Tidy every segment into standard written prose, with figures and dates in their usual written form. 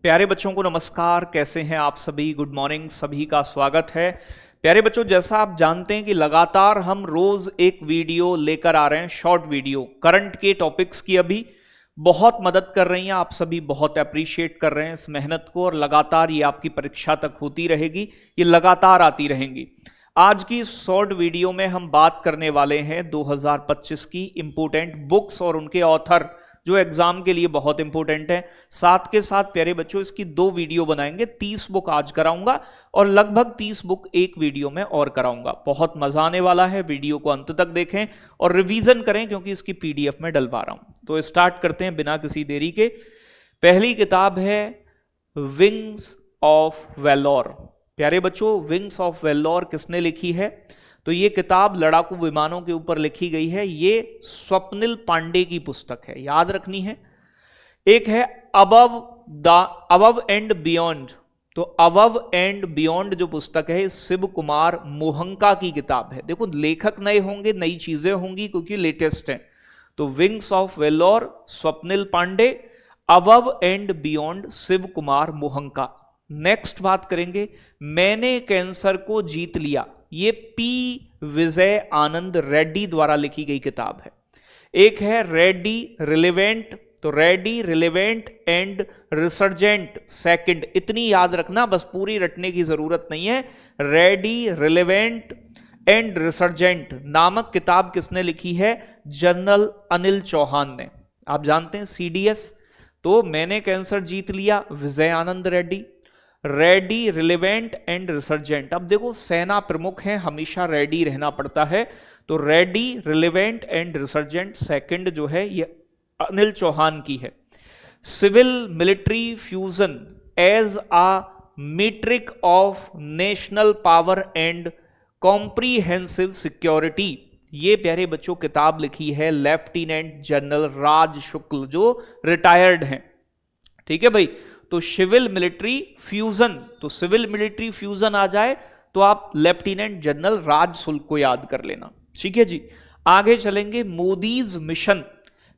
प्यारे बच्चों को नमस्कार। कैसे हैं आप सभी? Good morning. सभी का स्वागत है। प्यारे बच्चों, जैसा आप जानते हैं कि लगातार हम रोज एक वीडियो लेकर आ रहे हैं, शॉर्ट वीडियो करंट के टॉपिक्स की। अभी बहुत मदद कर रही हैं आप सभी, बहुत अप्रिशिएट कर रहे हैं इस मेहनत को, और लगातार ये आपकी परीक्षा तक होती रहेगी, ये लगातार आती रहेंगी। आज की शॉर्ट वीडियो में हम बात करने वाले हैं 2025 की इंपोर्टेंट बुक्स और उनके ऑथर जो एग्जाम के लिए बहुत इंपॉर्टेंट है। साथ के साथ प्यारे बच्चों इसकी 2 वीडियो बनाएंगे। 30 बुक आज कराऊंगा और लगभग 30 बुक एक वीडियो में और कराऊंगा। बहुत मजा आने वाला है, वीडियो को अंत तक देखें और रिवीजन करें क्योंकि इसकी पीडीएफ में डलवा रहा हूं। तो स्टार्ट करते हैं बिना किसी देरी के। पहली किताब है विंग्स ऑफ वेलोर। प्यारे बच्चों, विंग्स ऑफ वेलोर किसने लिखी है? तो ये किताब लड़ाकू विमानों के ऊपर लिखी गई है। ये स्वप्निल पांडे की पुस्तक है, याद रखनी है। एक है अबव एंड बियॉन्ड। तो अबव एंड बियॉन्ड जो पुस्तक है शिव कुमार मोहंका की किताब है। देखो, लेखक नए होंगे, नई चीजें होंगी क्योंकि लेटेस्ट है। तो wings of valour Swapnil Pandey, above and beyond Shiv Kumar Mohanka. Next बात करेंगे मैंने कैंसर को जीत लिया। ये पी विजय आनंद रेड्डी द्वारा लिखी गई किताब है। एक है रेड्डी रिलेवेंट। तो Reddy relevant and resurgent second, इतनी याद रखना, बस पूरी रटने की जरूरत नहीं है। रेड्डी रिलेवेंट एंड रिसर्जेंट नामक किताब किसने लिखी है? जनरल अनिल चौहान ने। आप जानते हैं सीडीएस। तो मैंने कैंसर जीत लिया, Vijay Anand Reddy. Ready relevant and resurgent, अब देखो सेना प्रमुख है, हमेशा रेडी रहना पड़ता है। तो ready relevant and resurgent second जो है ये अनिल चौहान की है। Civil military fusion as a metric of national power and comprehensive security, ये प्यारे बच्चों किताब लिखी है लेफ्टिनेंट जनरल राज शुक्ल जो रिटायर्ड हैं। ठीक है भाई। तो सिविल मिलिट्री फ्यूजन, तो सिविल मिलिट्री फ्यूजन आ जाए तो आप लेफ्टिनेंट जनरल राज शुक्ल को याद कर लेना। ठीक है जी। आगे चलेंगे मोदीज मिशन।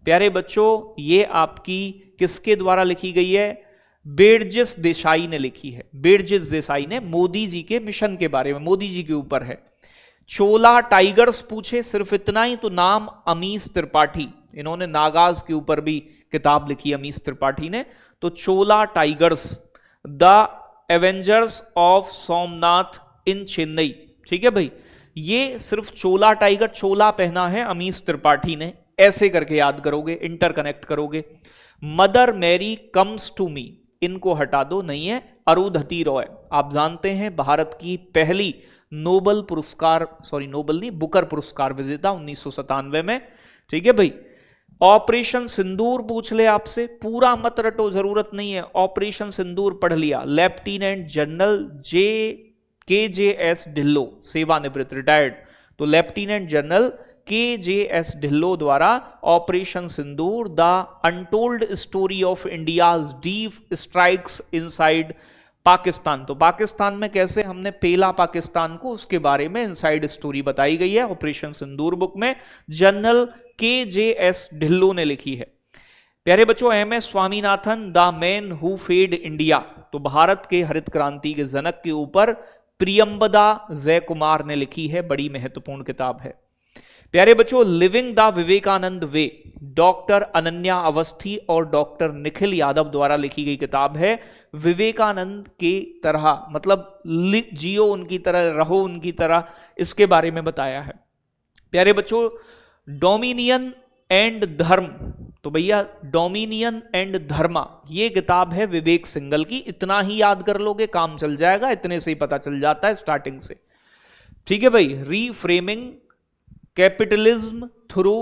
प्यारे बच्चों, ये आपकी किसके द्वारा लिखी गई है? बेरजिस देसाई ने लिखी है। बेरजिस देसाई ने मोदी जी के मिशन के बारे में, मोदी जी के ऊपर है। चोला टाइगर्स पूछे सिर्फ इतना ही तो नाम अमीश त्रिपाठी, इन्होंने नागाज के ऊपर भी किताब लिखी अमीश त्रिपाठी ने। तो Chola tigers the avengers of Somnath in Chennai. ठीक है भाई, ये सिर्फ चोला टाइगर, चोला पहना है अमीश त्रिपाठी ने, ऐसे करके याद करोगे, इंटरकनेक्ट करोगे। Mother Mary comes to me, इनको हटा दो, नहीं है। अरुंधति रॉय, आप जानते हैं भारत की पहली नोबल पुरस्कार, सॉरी नोबल नहीं, बुकर पुरस्कार विजेता 1997 में। ठीक है भाई। ऑपरेशन सिंदूर पूछ ले आपसे, पूरा मत रटो, जरूरत नहीं है। ऑपरेशन सिंदूर पढ़ लिया, लेफ्टिनेंट जनरल KJS ढिल्लो, सेवानिवृत्त, रिटायर्ड। तो लेफ्टिनेंट जनरल KJS ढिल्लो द्वारा operation Sindoor the untold story of India's deep strikes inside Pakistan. तो पाकिस्तान में कैसे हमने पेला पाकिस्तान को, उसके बारे में इनसाइड स्टोरी बताई गई है ऑपरेशन सिंदूर बुक में। जनरल KJS ढिल्लो ने लिखी है। प्यारे बच्चों, MS Swaminathan the man who fed India, तो भारत के हरित क्रांति के जनक के ऊपर प्रियंबदा जयकुमार ने लिखी है, बड़ी महत्वपूर्ण किताब है। प्यारे बच्चों, living the Vivekananda way, doctor Ananya Awasthi और डॉक्टर निखिल यादव द्वारा लिखी गई किताब है। विवेकानंद के तरह, मतलब जियो उनकी तरह, रहो उनकी तरह, इसके बारे में बताया है। प्यारे बच्चों, डोमिनियन एंड धर्म, तो भैया डोमिनियन एंड धर्मा, ये किताब है विवेक सिंघल की। इतना ही याद कर लोगे, काम चल जाएगा, इतने से ही पता चल जाता है स्टार्टिंग से। ठीक है भाई। रीफ्रेमिंग कैपिटलिज्म थ्रू,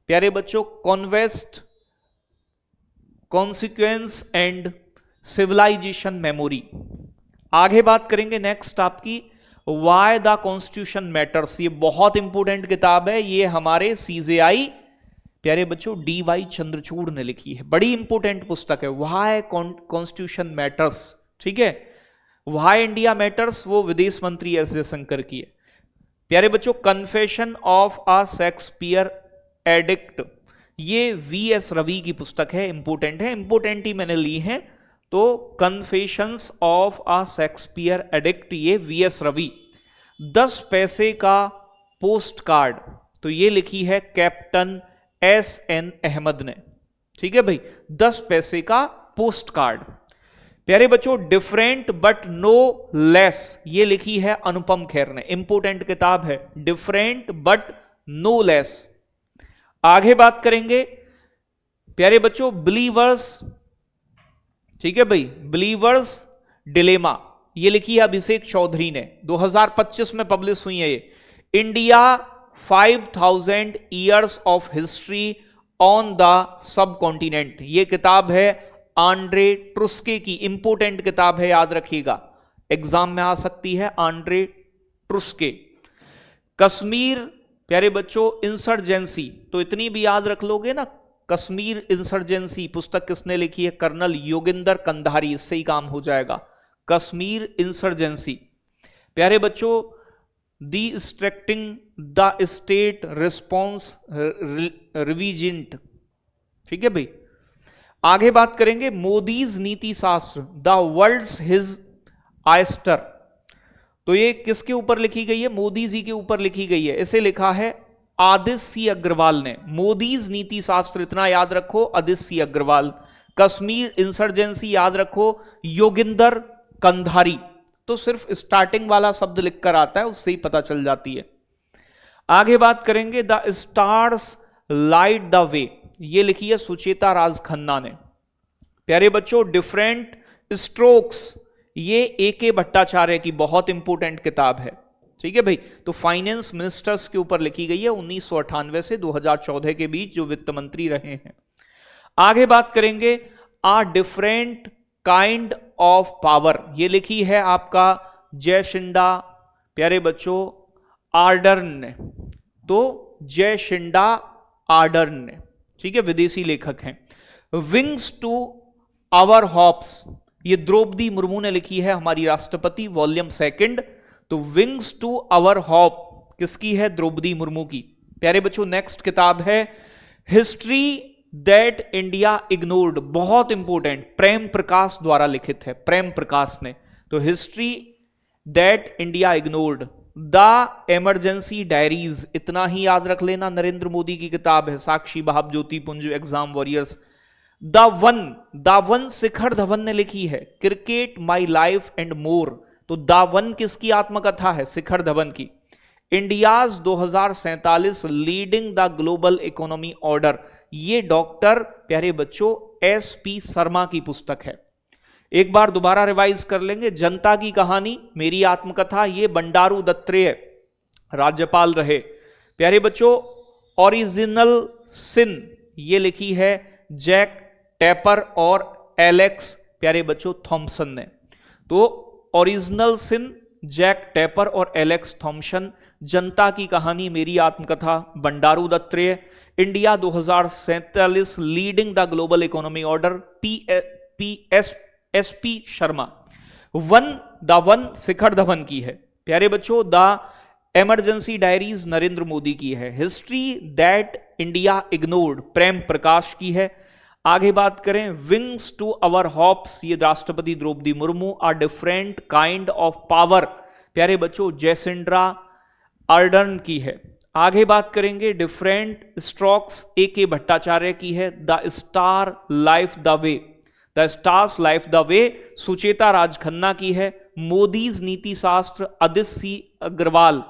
प्यारे बच्चों, कॉन्वेस्ट, कॉन्सिक्वेंस एंड सिविलाइजेशन मेमोरी। आगे बात करेंगे नेक्स्ट आपकी वाई द कॉन्स्टिट्यूशन मैटर्स। ये बहुत इंपॉर्टेंट किताब है, ये हमारे CJI प्यारे बच्चों DY चंद्रचूड़ ने लिखी है, बड़ी इंपॉर्टेंट पुस्तक है। Why constitution matters. ठीक है। वाई इंडिया मैटर्स वो विदेश मंत्री S जयशंकर की है। प्यारे बच्चों, confession of a Shakespeare addict, ये VS रवि की पुस्तक है, इंपोर्टेंट है, इंपोर्टेंट ही मैंने ली है। तो confessions of a Shakespeare addict, ये वीएस रवि। 10 पैसे का पोस्ट कार्ड, तो ये लिखी है कैप्टन एसएन अहमद ने। ठीक है भाई, 10 पैसे का पोस्ट कार्ड। प्यारे बच्चों, डिफरेंट बट नो लेस, ये लिखी है अनुपम खेर ने। इंपोर्टेंट किताब है, डिफरेंट बट नो लेस। आगे बात करेंगे प्यारे बच्चों बिलीवर्स। ठीक है भाई, बिलीवर्स डिलेमा, ये लिखी है अभिषेक चौधरी ने, 2025 में पब्लिश हुई है ये। India 5000 years of history on the sub continent, ये किताब है आंड्रे ट्रुस्के की। इंपोर्टेंट किताब है, याद रखिएगा, एग्जाम में आ सकती है, आंड्रे ट्रुस्के। कश्मीर प्यारे बच्चों इंसर्जेंसी, तो इतनी भी याद रख लोगे ना, कश्मीर इंसर्जेंसी पुस्तक किसने लिखी है? कर्नल योगिंदर कंधारी, इससे ही काम हो जाएगा। कश्मीर इंसर्जेंसी। प्यारे बच्चों दी स्ट्रक्टिंग द स्टेट रिस्पॉन्स रिविजेंट। ठीक है भाई, आगे बात करेंगे मोदीज नीति शास्त्र, द वर्ल्ड्स हिज आयस्टर, तो ये किसके ऊपर लिखी गई है? मोदी जी के ऊपर लिखी गई है। इसे लिखा है आदित्य सी अग्रवाल ने। मोदीज नीति शास्त्र, इतना याद रखो, आदित्य सी अग्रवाल। कश्मीर इंसर्जेंसी याद रखो, योगिंदर कंधारी। तो सिर्फ स्टार्टिंग वाला शब्द लिखकर आता है, उससे ही पता चल जाती है। आगे बात करेंगे the stars light the way, ये लिखी है सुचेता राज खन्ना ने। प्यारे बच्चों डिफरेंट स्ट्रोक्स, ये ए.के. भट्टाचार्य की बहुत इंपॉर्टेंट किताब है। ठीक है भाई, तो फाइनेंस मिनिस्टर्स के ऊपर लिखी गई है 1998 से 2014 के बीच, जो वित्त मंत्री रहे हैं। आगे बात करेंगे आ डिफरेंट काइंड ऑफ पावर, ये लिखी है आपका जयशिंडा प्यारे बच्चों आर्डर्न ने। तो जयशिंडा आर्डर्न ने, ठीक है, विदेशी लेखक हैं। विंग्स टू आवर हॉप्स, ये द्रौपदी मुर्मू ने लिखी है, हमारी राष्ट्रपति, वॉल्यूम 2। तो विंग्स टू आवर हॉप किसकी है? द्रौपदी मुर्मू की। प्यारे बच्चों नेक्स्ट किताब है हिस्ट्री दैट इंडिया इग्नोर्ड, बहुत इंपॉर्टेंट, प्रेम प्रकाश द्वारा लिखित है, प्रेम प्रकाश ने। तो history that India ignored. The emergency diaries, इतना ही याद रख लेना, नरेंद्र मोदी की किताब है, साक्षी भाव ज्योति पुंज exam warriors. The one Shikhar Dhawan ने लिखी है, cricket my life and more. तो द वन किसकी आत्मकथा है? शिखर धवन की। India's 2047 leading the global economy order, ये डॉक्टर प्यारे बच्चों SP शर्मा की पुस्तक है। एक बार दोबारा रिवाइज कर लेंगे, जनता की कहानी मेरी आत्मकथा, ये बंडारू दत्तात्रेय राज्यपाल रहे। प्यारे बच्चों ओरिजिनल सिन, ये लिखी है जैक टेपर और एलेक्स प्यारे बच्चों थॉमसन ने। तो ओरिजिनल सिन जैक टेपर और एलेक्स थॉमसन, जनता की कहानी मेरी आत्मकथा Bandaru Dattatreya, India 2047 leading the global economy order SP Sharma. The one Shikhar Dhawan की है। प्यारे बच्चों the emergency diaries Narendra Modi की है। History that India ignored Prem Prakash की है। आगे बात करें विंग्स टू अवर हॉप्स, ये राष्ट्रपति Draupadi Murmu. Are different kind of power, प्यारे बच्चों जयसिंड्रा आर्डर्न की है। आगे बात करेंगे डिफरेंट स्ट्रोक्स, A.K. भट्टाचार्य की है। The star life the way, the stars life the way Sucheta Raj Khanna की है। मोदीज नीति शास्त्र आदित्य सी अग्रवाल।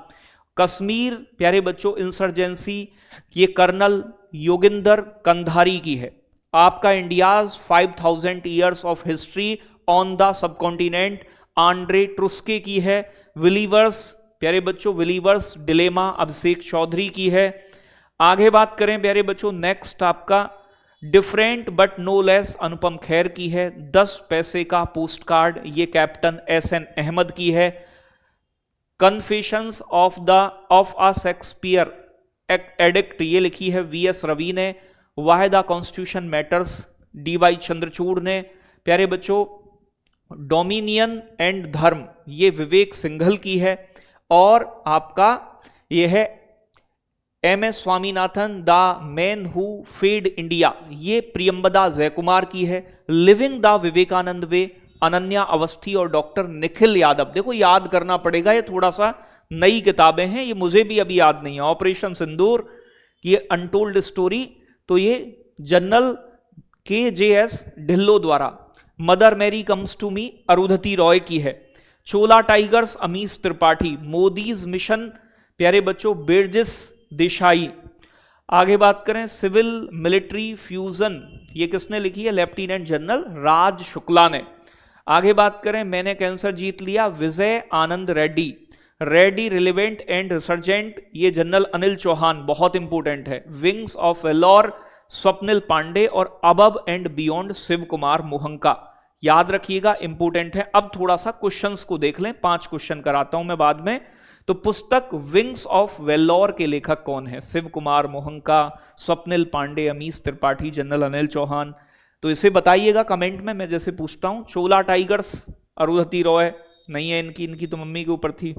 कश्मीर प्यारे बच्चों इंसर्जेंसी, ये कर्नल योगिंदर कंधारी की है। आपका India's 5000 years of history on the subcontinent Audrey Truschke की है। बिलीवर्स प्यारे बच्चों बिलीवर्स डिलेमा अभिषेक चौधरी की है। आगे बात करें प्यारे बच्चों नेक्स्ट आपका different but no less Anupam Kher की है। 10 पैसे का पोस्ट कार्ड, ये कैप्टन SN अहमद की है। Confessions of a Shakespeare addict, ये लिखी है VS रवि ने। Y the constitution matters DY Chandrachud ने। प्यारे बच्चों डोमिनियन एंड धर्म, ये विवेक सिंघल की है। और आपका ये है MS Swaminathan, the man who fed India, ये प्रियंबदा जयकुमार की है। Living the Vivekananda way, Ananya Awasthi और डॉक्टर निखिल यादव। देखो याद करना पड़ेगा, ये थोड़ा सा नई किताबें हैं, ये मुझे भी अभी याद नहीं है। ऑपरेशन सिंदूर, ये अनटोल्ड स्टोरी, तो ये जनरल KJS ढिल्लो द्वारा। Mother Mary comes to me, Arundhati Roy की है। चोला टाइगर्स, अमीश त्रिपाठी। मोदीज मिशन, प्यारे बच्चों, बिरजिस देसाई। आगे बात करें सिविल मिलिट्री फ्यूजन, ये किसने लिखी है? लेफ्टिनेंट जनरल राज शुक्ला ने। आगे बात करें मैंने कैंसर जीत लिया, Vijay Anand Reddy. Ready relevant and resurgent, ये जनरल अनिल चौहान, बहुत इंपॉर्टेंट है। Wings of valour, Swapnil Pandey. और above and beyond, Shiv Kumar Mohanka. याद रखिएगा, इंपॉर्टेंट है। अब थोड़ा सा क्वेश्चंस को देख लें, 5 क्वेश्चन कराता हूं मैं बाद में। तो पुस्तक विंग्स ऑफ वेल्लोर के लेखक कौन है? शिव कुमार मोहंका, स्वप्निल पांडे, अमीश त्रिपाठी, जनरल अनिल चौहान। तो इसे बताइएगा कमेंट में, मैं जैसे पूछता हूं। चोला टाइगर्स, अरुंधति रॉय नहीं है इनकी तो मम्मी के ऊपर थी,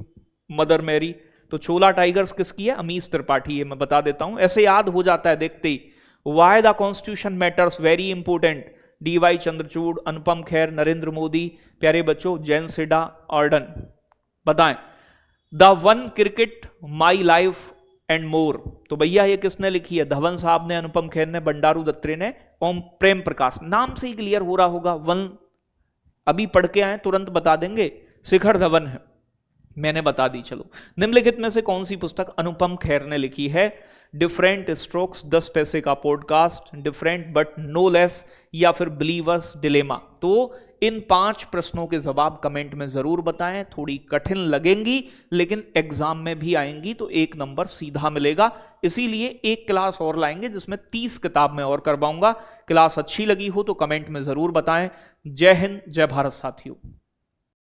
मदर मैरी। तो चोला टाइगर्स किसकी है? अमीश त्रिपाठी, ये मैं बता देता हूं, ऐसे याद हो जाता है देखते ही। Why the constitution matters, very important. DY Chandrachud, Anupam Kher, Narendra Modi. प्यारे बच्चों, जैन सिडा ऑर्डन। बताएं। The one cricket, my life and more, तो भैया ये किसने लिखी है? धवन साहब ने, अनुपम खेर ने, बंडारू दत्रे ने, ओम प्रेम प्रकाश। नाम से ही क्लियर हो रहा होगा। वन अभी पढ़ के आए, तुरंत बता देंगे, शिखर धवन है, मैंने बता दी। चलो, निम्नलिखित में से कौन सी पुस्तक अनुपम खेर ने लिखी है? डिफरेंट स्ट्रोक्स, 10 पैसे का podcast, different but no less, या फिर बिलीवर्स डिलेमा। तो इन 5 प्रश्नों के जवाब कमेंट में जरूर बताएं। थोड़ी कठिन लगेंगी लेकिन एग्जाम में भी आएंगी तो 1 नंबर सीधा मिलेगा। इसीलिए एक क्लास और लाएंगे जिसमें 30 किताब में और करवाऊंगा। क्लास अच्छी लगी हो तो कमेंट में जरूर बताएं। जय हिंद, जय भारत साथियों।